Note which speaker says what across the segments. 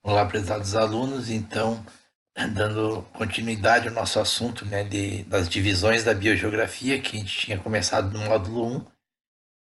Speaker 1: Olá, prezados alunos. Então, dando continuidade ao nosso assunto, né, das divisões da biogeografia, que a gente tinha começado no módulo 1,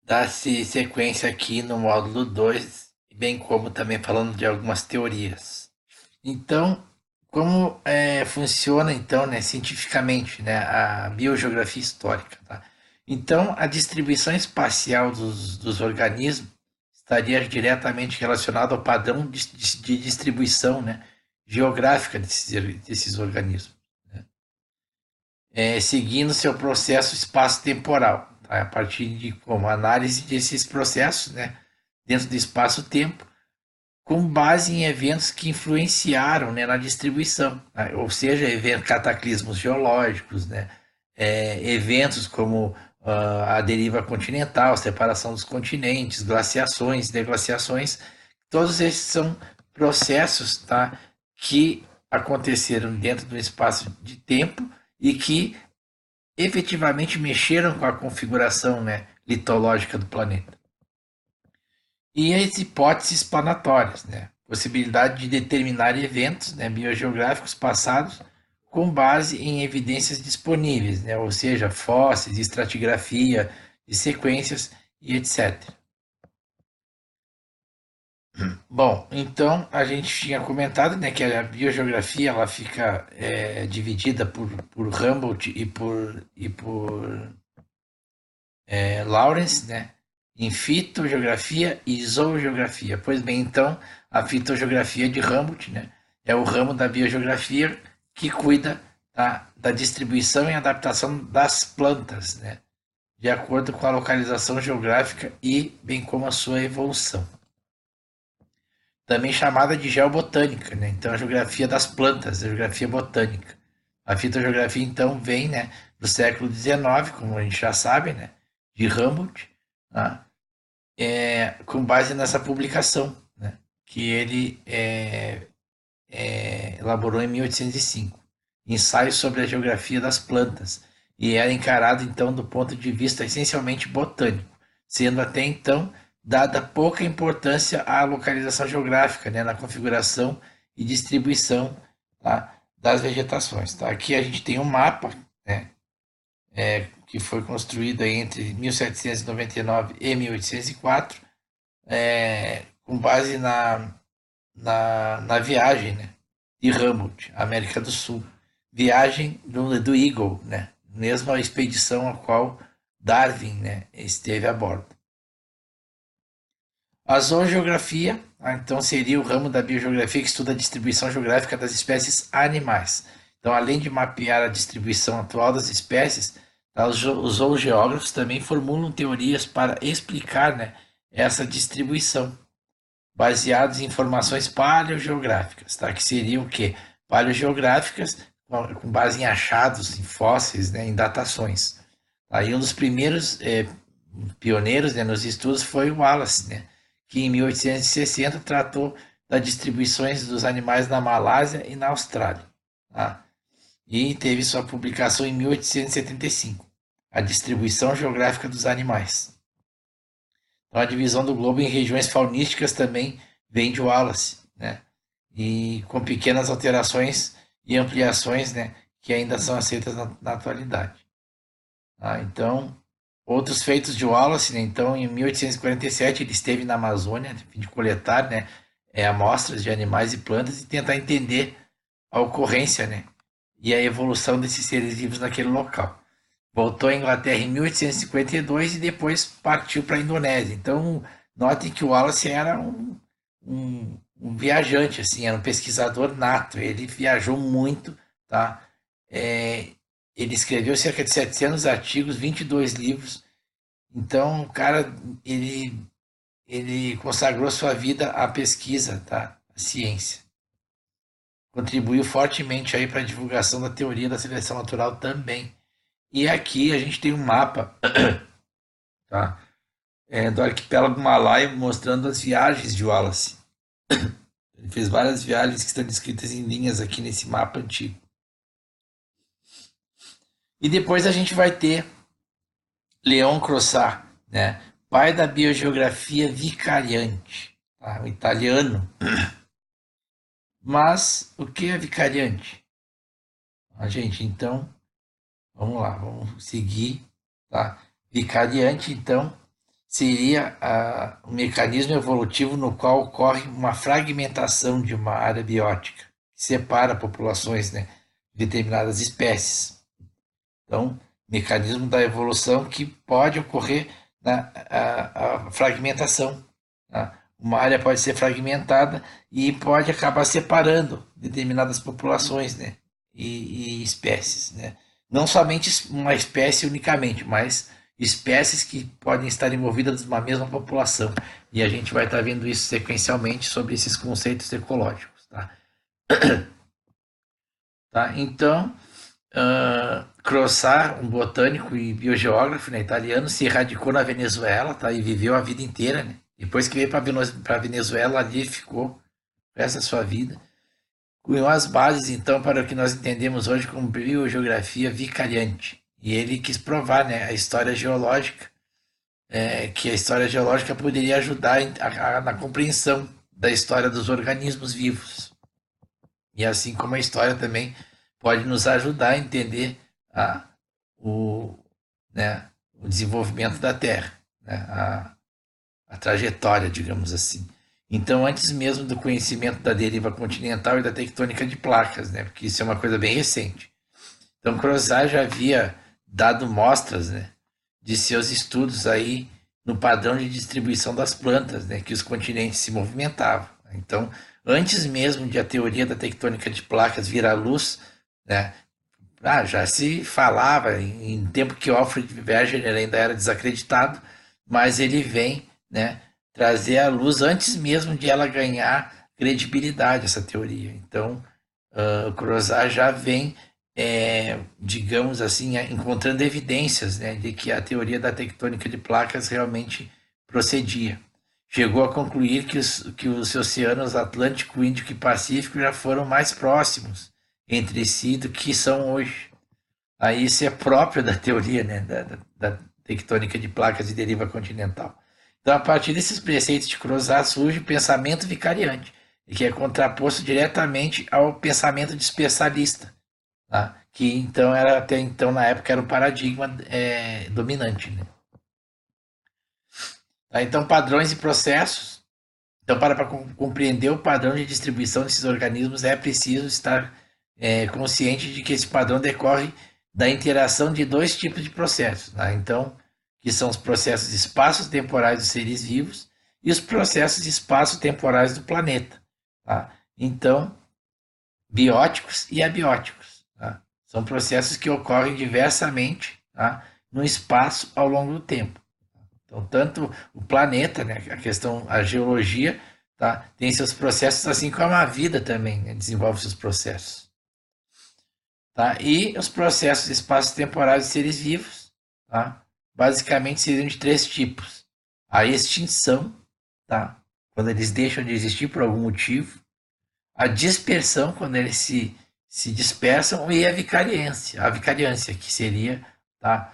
Speaker 1: dá-se sequência aqui no módulo 2, bem como também falando de algumas teorias. Então, como funciona, então, né, cientificamente, né, a biogeografia histórica, tá? Então, a distribuição espacial dos organismos estaria diretamente relacionada ao padrão de distribuição, né, geográfica desses organismos, né? Seguindo seu processo espaço-temporal, tá? A partir de como análise desses processos, né, dentro do espaço-tempo, com base em eventos que influenciaram, né, na distribuição, né? Ou seja, cataclismos geológicos, né, eventos como a deriva continental, separação dos continentes, glaciações, deglaciações, todos esses são processos, tá, que aconteceram dentro do espaço de tempo e que efetivamente mexeram com a configuração, né, litológica do planeta. E as hipóteses planatórias, né? Possibilidade de determinar eventos, né, biogeográficos passados com base em evidências disponíveis, né? Ou seja, fósseis, estratigrafia de sequências e etc. Bom, então a gente tinha comentado, né, que a biogeografia ela fica dividida por Humboldt e por Lawrence, né, em fitogeografia e zoogeografia. Pois bem, então, a fitogeografia de Humboldt, né, é o ramo da biogeografia que cuida da distribuição e adaptação das plantas, né, de acordo com a localização geográfica e bem como a sua evolução. Também chamada de geobotânica, né? Então, a geografia das plantas, a geografia botânica. A fitogeografia, então, vem, né, do século XIX, como a gente já sabe, né, de Humboldt, tá? Com base nessa publicação, né, que ele elaborou em 1805, Ensaios sobre a Geografia das Plantas, e era encarado, então, do ponto de vista essencialmente botânico, sendo até então dada pouca importância à localização geográfica, né, na configuração e distribuição, tá, das vegetações. Tá? Aqui a gente tem um mapa, né, que foi construído entre 1799 e 1804, com base na viagem, né, de Humboldt, América do Sul. Viagem do Eagle, né, mesma expedição a qual Darwin, né, esteve a bordo. A zoogeografia, então, seria o ramo da biogeografia que estuda a distribuição geográfica das espécies animais. Então, além de mapear a distribuição atual das espécies, tá, os zoogeógrafos também formulam teorias para explicar, né, essa distribuição, baseados em informações paleogeográficas, tá? Que seriam o quê? Paleogeográficas com base em achados, em fósseis, né, em datações. Aí um dos primeiros pioneiros, né, nos estudos foi o Wallace, né, que em 1860 tratou das distribuições dos animais na Malásia e na Austrália. Tá? E teve sua publicação em 1875, A Distribuição Geográfica dos Animais. Então, a divisão do globo em regiões faunísticas também vem de Wallace, né? E com pequenas alterações e ampliações, né, que ainda são aceitas na atualidade. Tá? Então, outros feitos de Wallace, né? Então, em 1847, ele esteve na Amazônia, a fim de coletar, né, amostras de animais e plantas e tentar entender a ocorrência, né, e a evolução desses seres vivos naquele local. Voltou à Inglaterra em 1852 e depois partiu para a Indonésia. Então, notem que o Wallace era um viajante, assim, era um pesquisador nato. Ele viajou muito, tá? É, ele escreveu cerca de 700 artigos, 22 livros. Então, o cara, ele consagrou sua vida à pesquisa, tá? À ciência. Contribuiu fortemente aí para a divulgação da teoria da seleção natural também. E aqui a gente tem um mapa, tá? Do arquipélago Malaio mostrando as viagens de Wallace. Ele fez várias viagens que estão descritas em linhas aqui nesse mapa antigo. E depois a gente vai ter Leon Crosat, né? Pai da biogeografia vicariante, tá? O italiano, Mas o que é vicariante? Gente, então, vamos lá, vamos seguir, tá? Vicariante, então, seria um mecanismo evolutivo no qual ocorre uma fragmentação de uma área biótica, que separa populações, né, de determinadas espécies. Então, mecanismo da evolução que pode ocorrer na a fragmentação. Tá? Uma área pode ser fragmentada e pode acabar separando determinadas populações, né? E espécies, né? Não somente uma espécie unicamente, mas espécies que podem estar envolvidas numa mesma população. E a gente vai estar vendo isso sequencialmente sobre esses conceitos ecológicos. Tá? Tá? Então, Crosar, um botânico e biogeógrafo, né, italiano, se radicou na Venezuela, tá, e viveu a vida inteira, né? Depois que veio para a Venezuela, ali ficou essa sua vida. Cunhou as bases, então, para o que nós entendemos hoje como biogeografia vicariante. E ele quis provar, né, a história geológica, que a história geológica poderia ajudar na compreensão da história dos organismos vivos. E assim como a história também pode nos ajudar a entender a, o, né, o desenvolvimento da Terra, né, a trajetória, digamos assim. Então, antes mesmo do conhecimento da deriva continental e da tectônica de placas, né, porque isso é uma coisa bem recente. Então, Crozat já havia dado mostras, né, de seus estudos aí no padrão de distribuição das plantas, né, que os continentes se movimentavam. Então, antes mesmo de a teoria da tectônica de placas vir à luz, né, já se falava em tempo que o Alfred Wegener ainda era desacreditado, mas ele vem, né, trazer à luz antes mesmo de ela ganhar credibilidade, essa teoria. Então, o Crozat já vem, digamos assim, encontrando evidências, né, de que a teoria da tectônica de placas realmente procedia. Chegou a concluir que os oceanos Atlântico, Índico e Pacífico já foram mais próximos entre si do que são hoje. Aí isso é próprio da teoria, né, da tectônica de placas e deriva continental. Então, a partir desses preceitos de Crozat surge o pensamento vicariante, que é contraposto diretamente ao pensamento dispersalista, tá? Que então era até então na época era o paradigma dominante, né? Tá? Então, padrões e processos. Então, para compreender o padrão de distribuição desses organismos, é preciso estar consciente de que esse padrão decorre da interação de dois tipos de processos. Tá? Então, que são os processos espaço-temporais dos seres vivos e os processos espaço-temporais do planeta. Tá? Então, bióticos e abióticos. Tá? São processos que ocorrem diversamente, tá, no espaço ao longo do tempo. Então, tanto o planeta, né, a geologia, tá, tem seus processos, assim como a vida também, né, desenvolve seus processos. Tá? E os processos espaço-temporais de seres vivos, tá, basicamente seriam de três tipos. A extinção, tá, quando eles deixam de existir por algum motivo. A dispersão, quando eles se dispersam, e a vicariância, que seria, tá,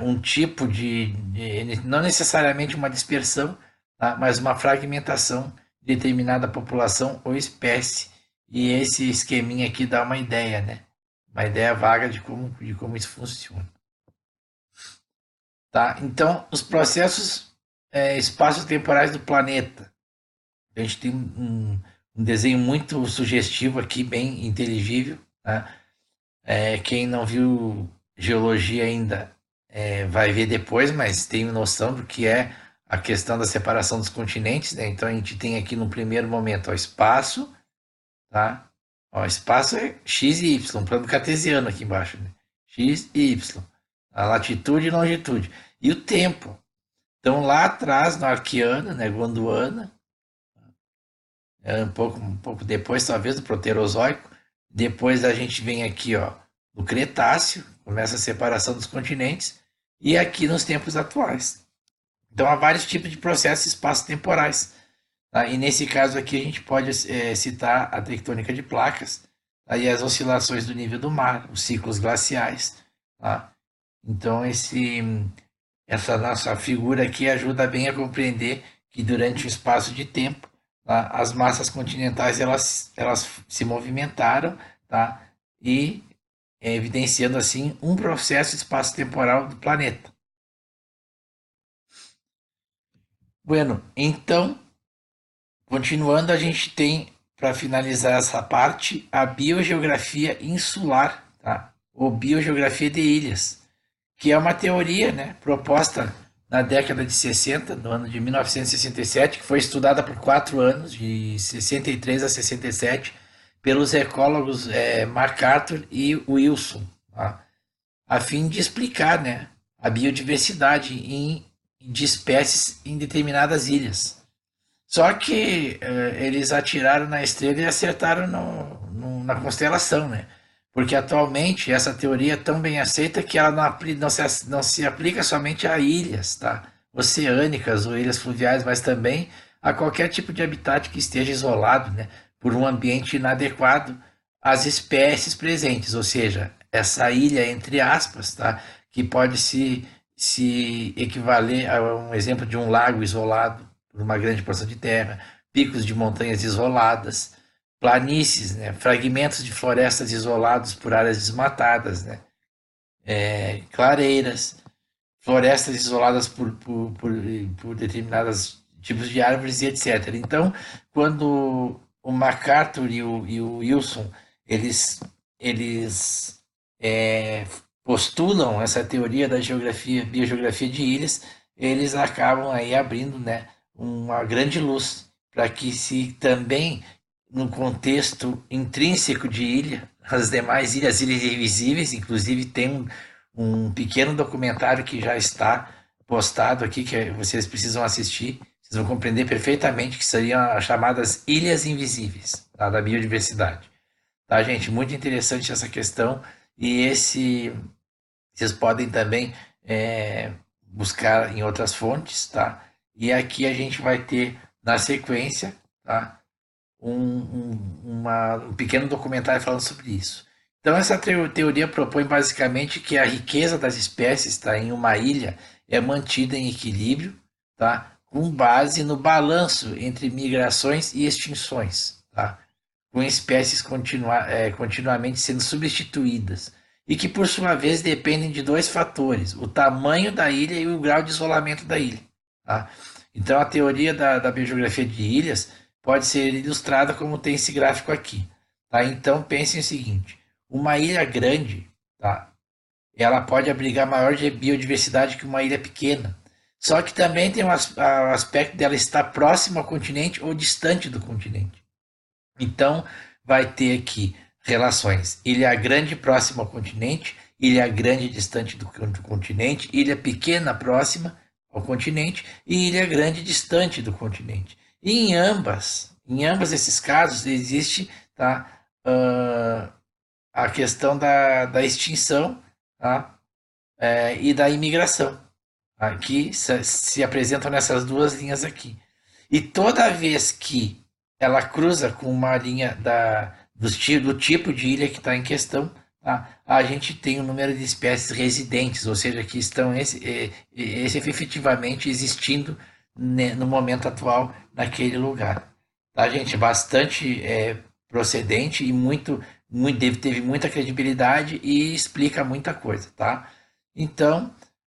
Speaker 1: um tipo não necessariamente uma dispersão, tá, mas uma fragmentação de determinada população ou espécie. E esse esqueminha aqui dá uma ideia, né? Uma ideia vaga de como isso funciona. Tá? Então, os processos espaço-temporais do planeta. A gente tem um desenho muito sugestivo aqui, bem inteligível. Né? Quem não viu geologia ainda vai ver depois, mas tem noção do que é a questão da separação dos continentes. Né? Então a gente tem aqui no primeiro momento o espaço, tá? Ó, espaço é x e y, plano cartesiano aqui embaixo. Né? X e y, a latitude e longitude. E o tempo. Então lá atrás, no Arqueano, né, Gondwana, um pouco depois, talvez, do Proterozoico. Depois a gente vem aqui, ó, no Cretáceo, começa a separação dos continentes, e aqui nos tempos atuais. Então há vários tipos de processos espaço-temporais. Tá? E nesse caso aqui a gente pode citar a tectônica de placas, tá? E as oscilações do nível do mar, os ciclos glaciais. Tá? Então essa nossa figura aqui ajuda bem a compreender que durante um espaço de tempo tá? As massas continentais elas se movimentaram, tá? E evidenciando assim um processo espaço-temporal do planeta. Bueno, então, continuando, a gente tem, para finalizar essa parte, a biogeografia insular, tá? Ou biogeografia de ilhas, que é uma teoria, né, proposta na década de 60, no ano de 1967, que foi estudada por 4 anos, de 63 a 67, pelos ecólogos MacArthur e Wilson, tá? A fim de explicar, né, a biodiversidade de espécies em determinadas ilhas. Só que eles atiraram na estrela e acertaram na constelação, né? Porque atualmente essa teoria é tão bem aceita que ela não se aplica somente a ilhas, tá? Oceânicas ou ilhas fluviais, mas também a qualquer tipo de habitat que esteja isolado, né? Por um ambiente inadequado às espécies presentes, ou seja, essa ilha, entre aspas, tá? Que pode se equivaler a um exemplo de um lago isolado por uma grande porção de terra, picos de montanhas isoladas, planícies, né, fragmentos de florestas isolados por áreas desmatadas, né, clareiras, florestas isoladas por determinados tipos de árvores e etc. Então, quando o MacArthur e o Wilson eles postulam essa teoria da biogeografia de ilhas, eles acabam aí abrindo, né, uma grande luz para que se também no contexto intrínseco de ilha, as demais ilhas invisíveis, inclusive tem um pequeno documentário que já está postado aqui, que vocês precisam assistir, vocês vão compreender perfeitamente que seriam as chamadas ilhas invisíveis, tá, da biodiversidade. Tá, gente? Muito interessante essa questão e vocês podem também buscar em outras fontes, tá? E aqui a gente vai ter na sequência, tá? Um pequeno documentário falando sobre isso. Então essa teoria propõe basicamente que a riqueza das espécies, tá, em uma ilha é mantida em equilíbrio, tá, com base no balanço entre migrações e extinções, tá, com espécies continuamente sendo substituídas e que por sua vez dependem de dois fatores: o tamanho da ilha e o grau de isolamento da ilha, tá? Então a teoria da biogeografia de ilhas pode ser ilustrada como tem esse gráfico aqui, tá? Então pensem o seguinte: uma ilha grande, tá, ela pode abrigar maior biodiversidade que uma ilha pequena. Só que também tem o aspecto dela estar próxima ao continente ou distante do continente. Então vai ter aqui relações: ilha grande próxima ao continente, ilha grande distante do continente, ilha pequena próxima ao continente e ilha grande distante do continente. E em ambas esses casos existe, tá, a questão da extinção, tá, e da imigração, tá, que se apresentam nessas duas linhas aqui. E toda vez que ela cruza com uma linha do tipo de ilha que está em questão, tá, a gente tem um número de espécies residentes, ou seja, que estão efetivamente existindo, né, no momento atual naquele lugar. Tá, gente? Bastante procedente e teve muita credibilidade e explica muita coisa, tá? Então,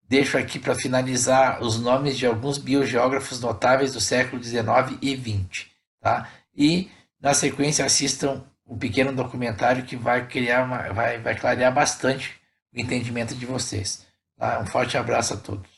Speaker 1: deixo aqui para finalizar os nomes de alguns biogeógrafos notáveis do século XIX e XX, tá? E, na sequência, assistam um pequeno documentário que vai clarear bastante o entendimento de vocês, tá? Um forte abraço a todos.